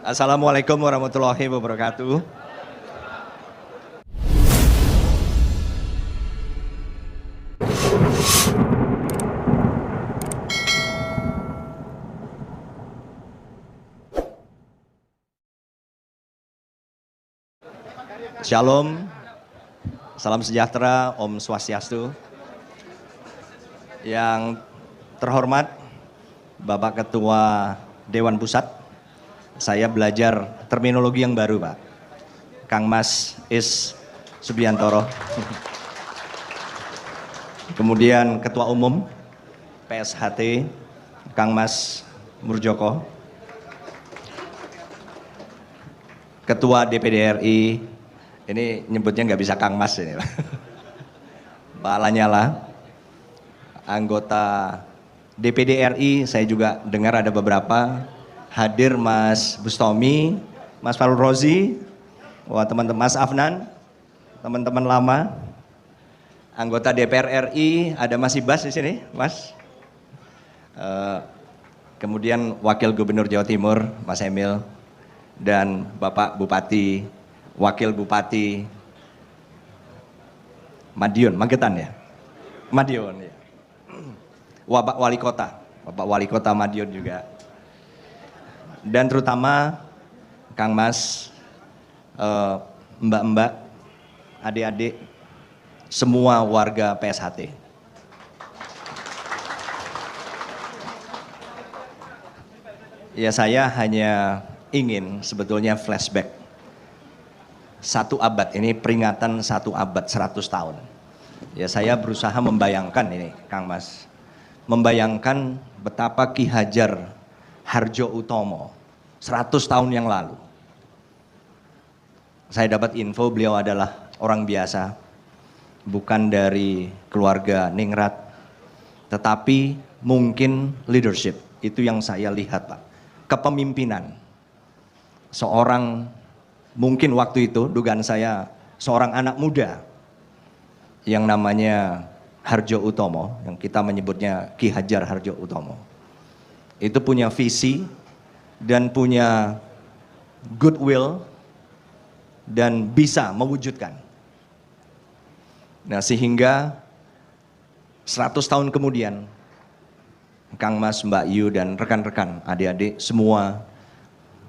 Assalamualaikum warahmatullahi wabarakatuh. Shalom, salam sejahtera, Om Swastiastu. Yang terhormat Bapak Ketua Dewan Pusat, saya belajar terminologi yang baru, Pak. Kang Mas Is Subiantoro. Kemudian Ketua Umum PSHT, Kang Mas Murjoko. Ketua DPD RI, ini nyebutnya nggak bisa Kang Mas ini, Pak Lanyala. Anggota DPD RI, saya juga dengar ada beberapa hadir, Mas Bustomi, Mas Farul Rozi, wah teman-teman, Mas Afnan, teman-teman lama. Anggota DPR RI, ada Mas Ibas di sini, Mas. Kemudian Wakil Gubernur Jawa Timur, Mas Emil, dan Bapak Bupati, Wakil Bupati Madiun, Magetan ya? Madiun ya. Bapak Wali Kota Madiun juga. Dan terutama Kang Mas, Mbak-mbak, adik-adik, semua warga PSHT. Ya, saya hanya ingin sebetulnya flashback 1 abad, ini peringatan 1 abad 100 tahun. Ya, saya berusaha membayangkan ini, Kang Mas, membayangkan betapa Ki Hajar Hardjoatomo 100 tahun yang lalu. Saya dapat info beliau adalah orang biasa, bukan dari keluarga ningrat, tetapi mungkin leadership, itu yang saya lihat, Pak. Kepemimpinan. Seorang, mungkin waktu itu dugaan saya, seorang anak muda yang namanya Hardjoatomo, yang kita menyebutnya Ki Hajar Hardjoatomo. Itu punya visi dan punya goodwill dan bisa mewujudkan. Nah, sehingga 100 tahun kemudian, Kang Mas, Mbak Yu, dan rekan-rekan, adik-adik, semua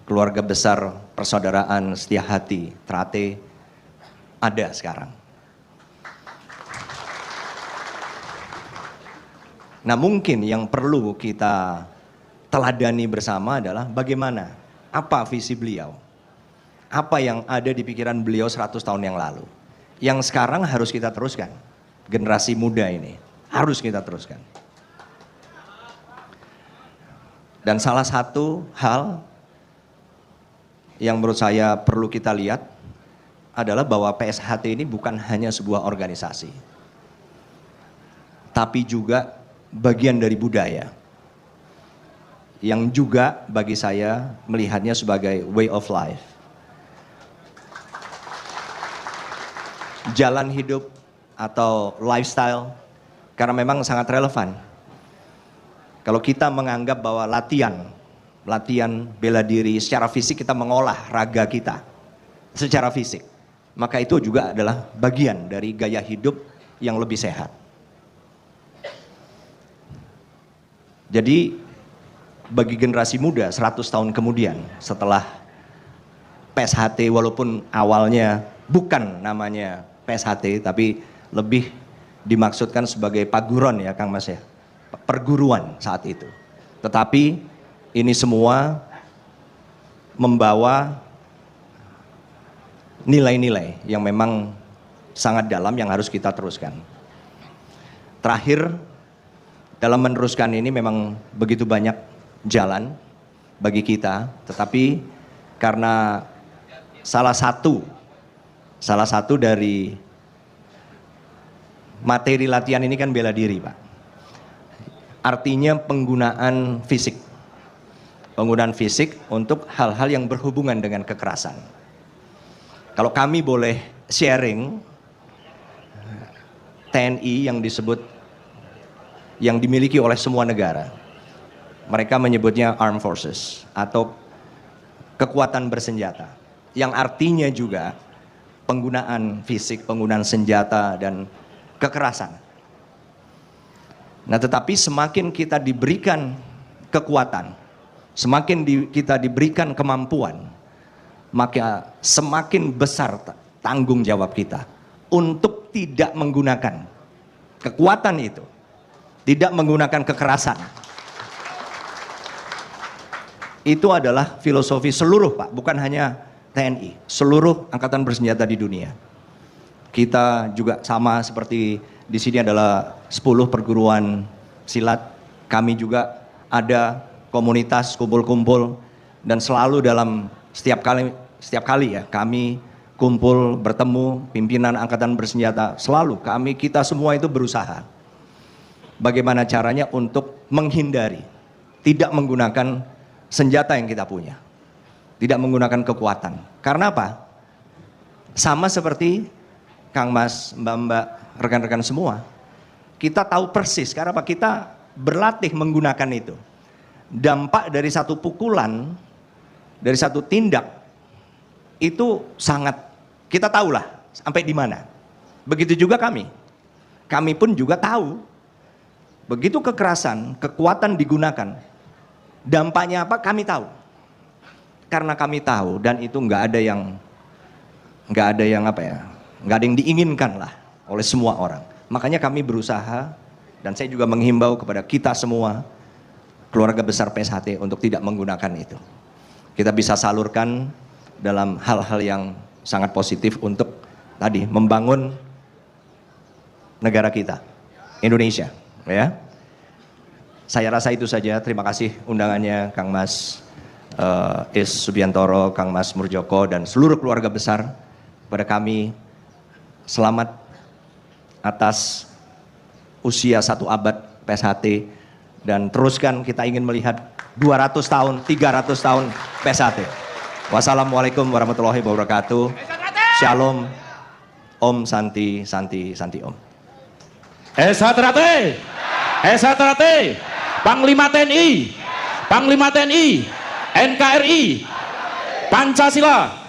keluarga besar persaudaraan Setia Hati, Trate, ada sekarang. Nah, mungkin yang perlu kita teladani bersama adalah bagaimana, apa visi beliau, apa yang ada di pikiran beliau 100 tahun yang lalu, yang sekarang harus kita teruskan. Generasi muda ini harus kita teruskan. Dan salah satu hal yang menurut saya perlu kita lihat adalah bahwa PSHT ini bukan hanya sebuah organisasi, tapi juga bagian dari budaya, yang juga bagi saya melihatnya sebagai way of life. Jalan hidup atau lifestyle, karena memang sangat relevan. Kalau kita menganggap bahwa latihan bela diri secara fisik, kita mengolah raga kita secara fisik, maka itu juga adalah bagian dari gaya hidup yang lebih sehat. Jadi bagi generasi muda 100 tahun kemudian setelah PSHT, walaupun awalnya bukan namanya PSHT, tapi lebih dimaksudkan sebagai paguron ya Kang Mas ya, perguruan saat itu. Tetapi ini semua membawa nilai-nilai yang memang sangat dalam yang harus kita teruskan. Terakhir, dalam meneruskan ini memang begitu banyak jalan bagi kita, tetapi karena salah satu dari materi latihan ini kan bela diri, Pak. Artinya penggunaan fisik. Penggunaan fisik untuk hal-hal yang berhubungan dengan kekerasan. Kalau kami boleh sharing, TNI yang disebut, yang dimiliki oleh semua negara, mereka menyebutnya Armed Forces atau kekuatan bersenjata, yang artinya juga penggunaan fisik, penggunaan senjata dan kekerasan. Nah, tetapi semakin kita diberikan kekuatan, semakin kita diberikan kemampuan, maka semakin besar tanggung jawab kita untuk tidak menggunakan kekuatan itu, tidak menggunakan kekerasan. Itu adalah filosofi seluruh, Pak, bukan hanya TNI, seluruh angkatan bersenjata di dunia. Kita juga sama seperti di sini adalah 10 perguruan silat. Kami juga ada komunitas kumpul-kumpul dan selalu dalam setiap kali ya kami kumpul bertemu pimpinan angkatan bersenjata, selalu kita semua itu berusaha bagaimana caranya untuk menghindari tidak menggunakan senjata yang kita punya, tidak menggunakan kekuatan. Karena apa? Sama seperti Kang Mas, Mbak-mbak, rekan-rekan semua, kita tahu persis karena apa? Kita berlatih menggunakan itu. Dampak dari satu pukulan, dari satu tindak itu sangat, kita tahulah sampai di mana. Begitu juga kami pun juga tahu begitu kekerasan, kekuatan digunakan, dampaknya apa kami tahu. Karena kami tahu dan itu nggak ada yang diinginkan lah oleh semua orang. Makanya kami berusaha dan saya juga menghimbau kepada kita semua keluarga besar PSHT untuk tidak menggunakan itu. Kita bisa salurkan dalam hal-hal yang sangat positif untuk tadi membangun negara kita, Indonesia, ya. Saya rasa itu saja. Terima kasih undangannya Kang Mas Is Subiantoro, Kang Mas Murjoko dan seluruh keluarga besar. Pada kami selamat atas usia 1 abad PSHT dan teruskan kita ingin melihat 200 tahun, 300 tahun PSHT. Wassalamualaikum warahmatullahi wabarakatuh. Shalom. Om Santi Santi Santi Om. SHT, SHT, Panglima TNI, Panglima TNI, NKRI, Pancasila.